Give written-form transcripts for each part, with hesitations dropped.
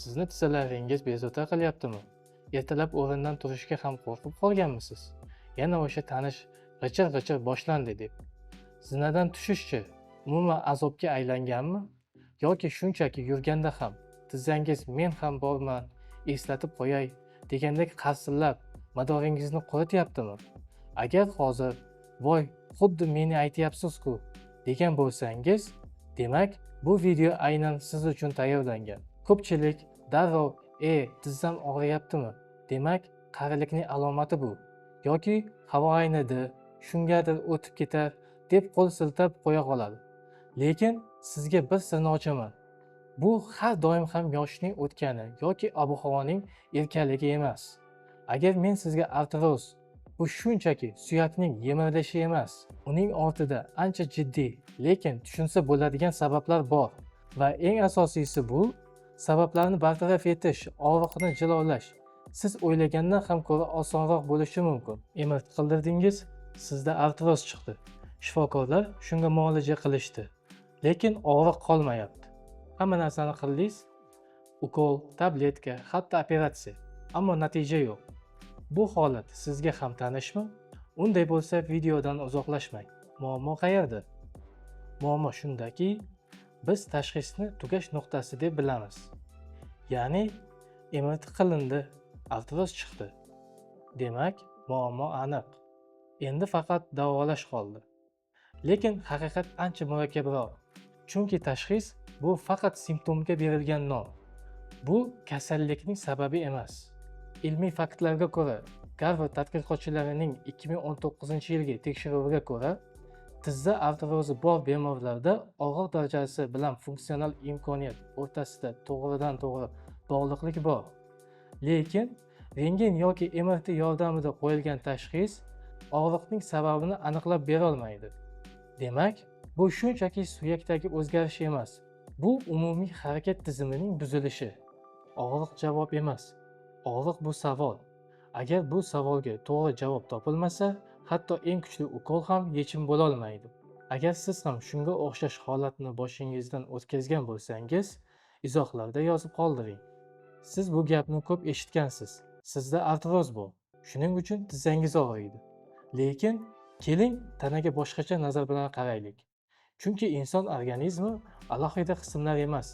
Sizni tizzalaringiz bezovta qilyaptimi? Ertalab o'rindan turishga ham qo'rqib qolganmisiz? Yana o'sha tanish g'ijir-g'ijir boshlandi deb. Zinadan tushishchi umuman azobga aylanganmi? Yoki shunchaki yurganda ham tizzangiz men ham borman, eslatib qo'yay degandek qarsillab madoringizni qurityaptimi? Agar hozir voy xuddi meni aytyapsiz-ku degan bo'lsangiz, demak bu video aynan siz uchun tayyorlangan. Ko'pchilik darrov tizzam og'riyaptimi? Demak qarilikning alomati bu. Yoki havo aynidi, shungadir o'tib ketar deb qo'l siltab qo'ya qoladi. Lekin sizga bir sirni ochaman. Bu har doim ham yoshning o'tgani yoki ob-havoning erkaligi emas. Agar men sizga artroz, bu shunchaki suyakning yemirilishi emas. Uning ortida ancha jiddiy, lekin tushunsa bo'ladigan sabablar bor va eng asosiysi bu sabablarni bartaraf etish, og'riqni jilolash siz o'ylagandan ham ko'ra osonroq bo'lishi mumkin. MRT qildirdingiz, sizda artroz chiqdi. Shifokorlar shunga muolaja qilishdi. Lekin og'riq qolmayapti. Hamma narsani qildingiz, ukol, tabletka, hatto operatsiya, ammo natija yo'q. Bu holat sizga ham tanishmi? Unday bo'lsa videodan uzoqlashmang. Muammo qayerda? Muammo shundaki, biz tashxisni tugash nuqtasi deb bilamiz. Ya'ni MRT qilindi, artroz chiqdi. Demak, muammo aniq. Endi faqat davolash qoldi. Lekin haqiqat ancha murakkabroq. Chunki tashxis bu faqat simptomga berilgan nom. Bu kasallikning sababi emas. Ilmiy faktlarga ko'ra, Garvard tadqiqotchilarining 2019-yilgi tekshiruviga ko'ra, tizza artrozi bor bemorlarda og'ir darajasi bilan funksional imkoniyat o'rtasida to'g'ridan-to'g'ri bog'liqlik bor. Lekin rentgen yoki MRT yordamida qo'yilgan tashxis og'riqning sababini aniqlab bera olmaydi. Demak, bu shunchaki suyakdagi o'zgarish emas. Bu umumiy harakat tizimining buzilishi. Og'riq javob emas. Og'riq bu savol. Agar bu savolga to'g'ri javob topilmasa, hatto eng kuchli ukol ham yechim bo'la olmaydi. Agar siz ham shunga o'xshash holatni boshingizdan o'tkazgan bo'lsangiz, izohlarda yozib qoldiring. Siz bu gapni ko'p eshitgansiz. Sizda artroz bor. Shuning uchun tizzangiz og'riydi. Lekin keling tanaga boshqacha nazar bilan qaraylik. Chunki inson organizmi alohida qismlar emas,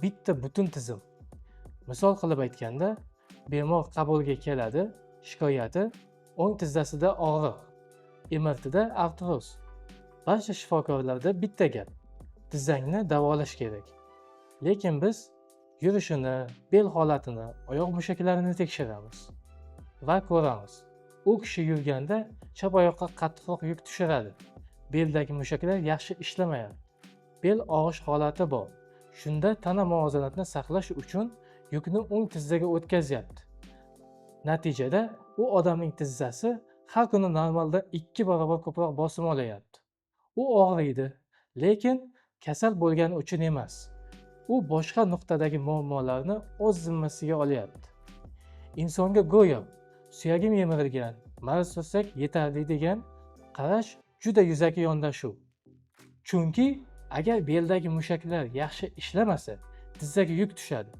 bitta butun tizim. Misol qilib aytganda, bemor qabulga keladi, shikoyati o'ng tizzasida og'riq, MRTda artroz. Barcha shifokorlarda bitta gap: tizzangni davolash kerak. Lekin biz yurishini, bel holatini, oyoq mushaklarini tekshiramiz va ko'ramiz. U kishi yurganda chap oyoqqa qattiqroq yuk tushiradi. Beldagi mushaklar yaxshi ishlamayapti. Bel og'ish holati bor. Shunda tana muvozanatini saqlash uchun yukni o'ng tizzaga o'tkazyapti. Natijada u odamning tizzasi har kuni normaldan 2 barobar ko'proq bosim olyapti. U og'riydi, lekin kasal bo'lgani uchun emas. U boshqa nuqtadagi muammolarni o'z zimmasiga olyapti. Insonga go'yo suyagim yemirilgan, marz sursak yetarli degan qarash juda yuzaki yondashuv. Chunki agar beldagi mushaklar yaxshi ishlamasa, tizzaga yuk tushadi.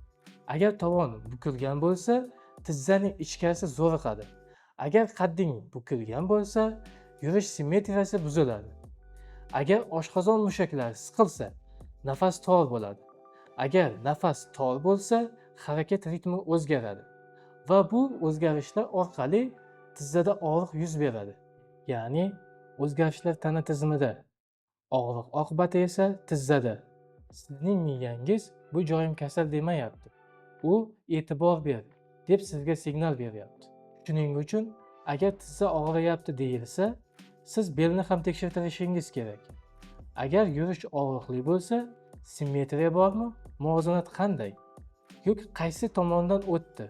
Agar tovon bukilgan bo'lsa, tizzaning ichkarisi zo'riqadi. Agar qadding bukilgan bo'lsa, yurish simmetriyasi buziladi. Agar oshqozon mushaklari siqilsa, nafas tor bo'ladi. Agar nafas tor bo'lsa, harakat ritmi o'zgaradi. Va bu o'zgarishlar orqali tizzada og'riq yuz beradi. Ya'ni o'zgarishlar tana tizimida, og'riq oqibati esa tizzada. Sizning miyangiz bu joyim kasal demayapti. U e'tibor ber deb sizga signal beryapti. Shuning uchun agar tizza og'riyapti deyilsa, siz belni ham tekshirtirishingiz kerak. Agar yurish og'riqli bo'lsa, simmetriya bormi? Muvozanat qanday? Yuk qaysi tomondan o'tdi?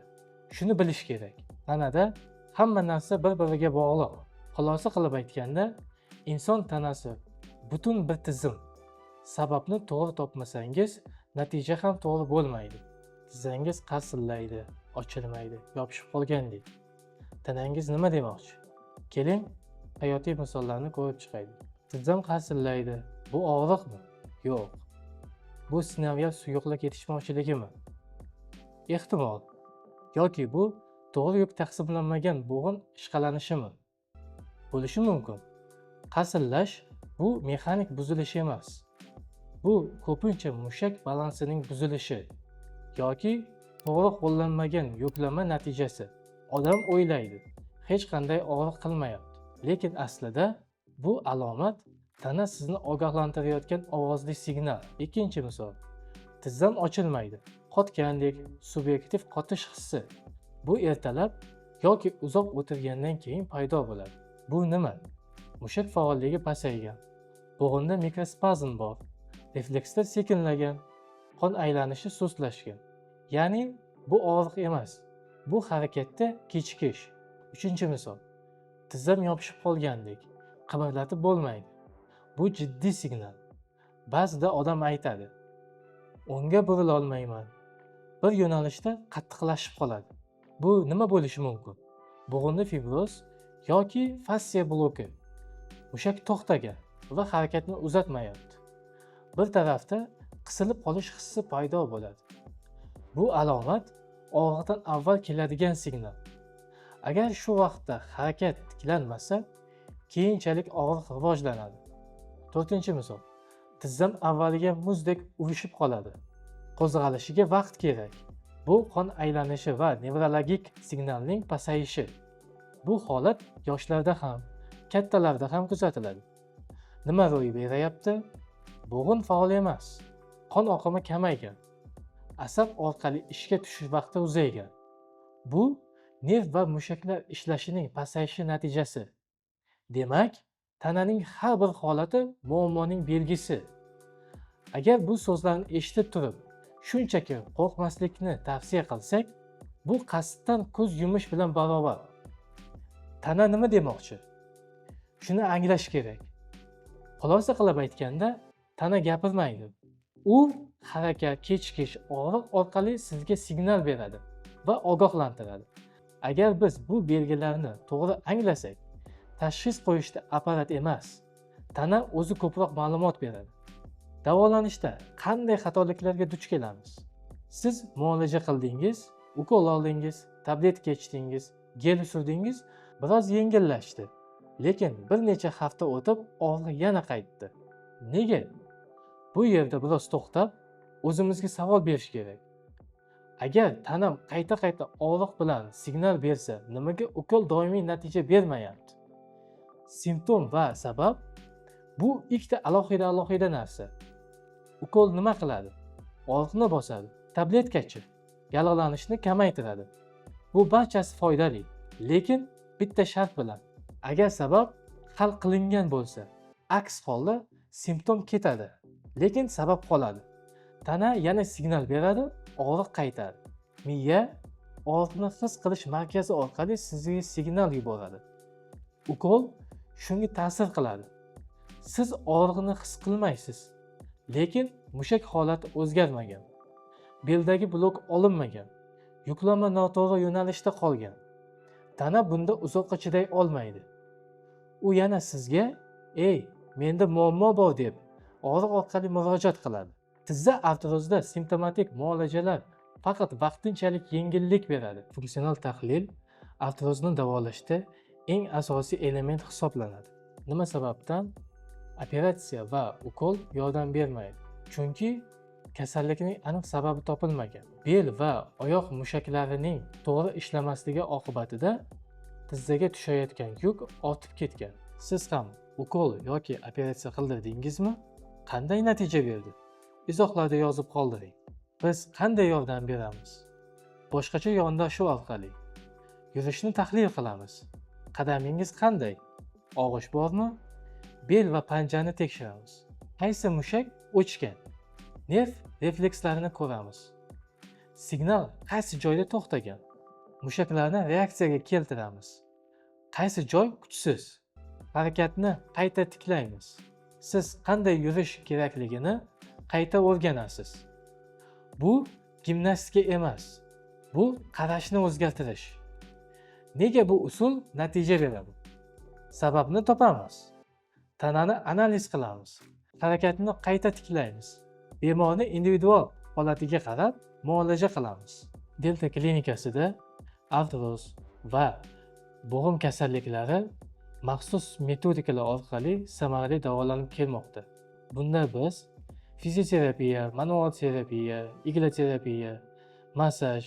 Shuni bilish kerak. Tanada hamma narsa bir-biriga bog'liq. Xulosa qilib aytganda, inson tanasi butun bir tizim. Sababni to'g'ri topmasangiz, natija ham to'g'ri bo'lmaydi. Tizzangiz qarsillaydi, ochilmaydi, yopishib qolgandek. Tanangiz nima demoqchi? Keling, hayotiy misollarni ko'rib chiqaylik. Tizzam qarsillaydi. Bu og'riqmi? Yo'q. Bu sinovial suyuqlik yetishmovchiligimi? ehtimol, yoki bu to'g'ri yuk taqsimlanmagan bo'g'in ishqalanishimi bo'lishi mumkin. Qasinlash bu mexanik buzilish emas. Bu ko'pincha mushak balansining buzilishi yoki to'g'ri qo'llanmagan yuklama natijasi. Odam o'ylaydi, hech qanday og'riq qilmayapti, lekin aslida bu alomat tana sizni ogohlantirayotgan ovozli signal. Ikkinchi misol, tizzam ochilmaydi, qotgandek subyektiv qotish hissi. Bu ertalab yoki uzoq o'tirgandan keyin paydo bo'ladi. Bu nima? Mushak faolligi pasaygan, bo'g'inda mikrospazm bor, reflekslar sekinlagan, qon aylanishi sustlashgan. Ya'ni bu og'riq emas, bu harakatda kechikish. Uchinchi misol, tizzam yopishib qolgandek, qimirlatib bo'lmaydi. Bu jiddiy signal. Ba'zida odam aytadi, o'ngga burila olmayman, bir yo'nalishda qattiqlashib qoladi. Bu nima bo'lishi mumkin? Bo'g'inda fibroz yoki fassia bloki. Mushak to'xtagan va harakatni uzatmayapti. Bir tarafda qisilib qolish hissi paydo bo'ladi. Bu alomat og'riqdan avval keladigan signal. Agar shu vaqtda harakat tiklanmasa, keyinchalik og'riq rivojlanadi. To'rtinchi misol, tizzam avvaliga muzdek uvishib qoladi. Qo'zg'alishiga vaqt kerak. Bu qon aylanishi va nevrologik signalning pasayishi. Bu holat yoshlarda ham, kattalarda ham kuzatiladi. Nima ro'y beryapti? Bo'g'in faol emas. Qon oqimi kamaygan. Asab orqali ishga tushish vaqti uzaygan. Bu nerv va mushaklar ishlashining pasayishi natijasi. Demak, tananing har bir holati muammoning belgisi. Agar bu so'zlarni eshitib turib, shunchaki qo'rqmaslikni tavsiya qilsak, bu qasddan ko'z yumish bilan barobar. Tana nima demoqchi? Shuni anglash kerak. Xulosa qilib aytganda, tana gapirmaydi. U harakat, kechikish, og'riq orqali sizga signal beradi va ogohlantiradi. Agar biz bu belgilarni to'g'ri anglasak, tashxis qo'yishda apparat emas, tana o'zi ko'proq ma'lumot beradi. Davolanishda qanday xatoliklarga duch kelamiz? Siz muolaja qildingiz, ukol oldingiz, tabletka ichdingiz, gel surdingiz, biroz yengillashdi. Lekin bir necha hafta o'tib og'riq yana qaytdi. Nega? Bu yerda biroz to'xtab, o'zimizga savol berish kerak. Agar tanam qayta-qayta og'riq bilan signal bersa, nimaga ukol doimiy natija bermayapti? Simptom va sabab bu ikkita alohida narsa. Ukol nima qiladi? Og'riqni bosadi. Tabletkachi yallig'lanishni kamaytiradi. Bu barchasi foydali, lekin bitta shart bilan. Agar sabab hal qilingan bo'lsa, aks holda simptom ketadi, lekin sabab qoladi. Tana yana signal beradi, og'riq qaytadi. Miya og'riqni his qilish markazi orqali sizga signal yuboradi. Ukol shunga ta'sir qiladi. Siz og'riqni his qilmaysiz, lekin mushak holati o'zgarmagan. Beldagi blok olinmagan. Yuklama noto'g'ri yo'nalishda qolgan. Tana bunda uzoqqa chiday olmaydi. U yana sizga, "Ey, menda muammo bor" deb og'riq orqali murojaat qiladi. Tizza artrozda simptomatik muolajalar faqat vaqtinchalik yengillik beradi. Funksional tahlil artrozni davolashda eng asosiy element hisoblanadi. Nima sababdan? Operatsiya va ukol yordam bermaydi. Chunki kasallikning aniq sababi topilmagan. Bel va oyoq mushaklarining to'g'ri ishlamasligi oqibatida tizzaga tushayotgan yuk ortib ketgan. Siz ham ukol yoki operatsiya qildirdingizmi? Qanday natija berdi? Izohlarda yozib qoldiring. Biz qanday yordam beramiz? Boshqacha yondashuv orqali yurishni tahlil qilamiz. Qadamingiz qanday? Og'ish bormi? Bel va panjani tekshiramiz. Qaysi mushak o'chgan? Nerv reflekslarini ko'ramiz. Signal qaysi joyda to'xtagan? Mushaklarni reaksiyaga keltiramiz. Qaysi joy kuchsiz? Harakatni qayta tiklaymiz. Siz qanday yurish kerakligini qayta o'rganasiz. Bu gimnastika emas. Bu qarashni o'zgartirish. Nega bu usul natija beradi? Sababni topamiz. Tanani analiz qilamiz. Harakatni qayta tiklaymiz. Bemorni individual holatiga qarab muolaja qilamiz. Delta klinikasida artroz va bo'g'im kasalliklari maxsus metodikalar orqali samarali davolanib kelmoqda. Bunda biz fizioterapiya, manual terapiya, igla terapiya, massaj,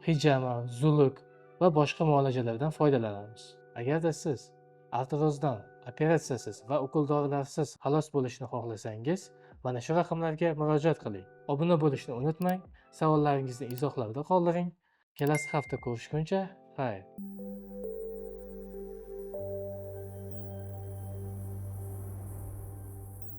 hijama, zuluk va boshqa muolajalardan foydalanamiz. Agarda siz artrozdan operatsiyasiz va o'quv dorilarsiz xalos bo'lishni xohlasangiz, mana shu raqamlarga murojaat qiling. Obuna bo'lishni unutmang, savollaringizni izohlarda qoldiring. Kelasi hafta ko'rishguncha, xayr.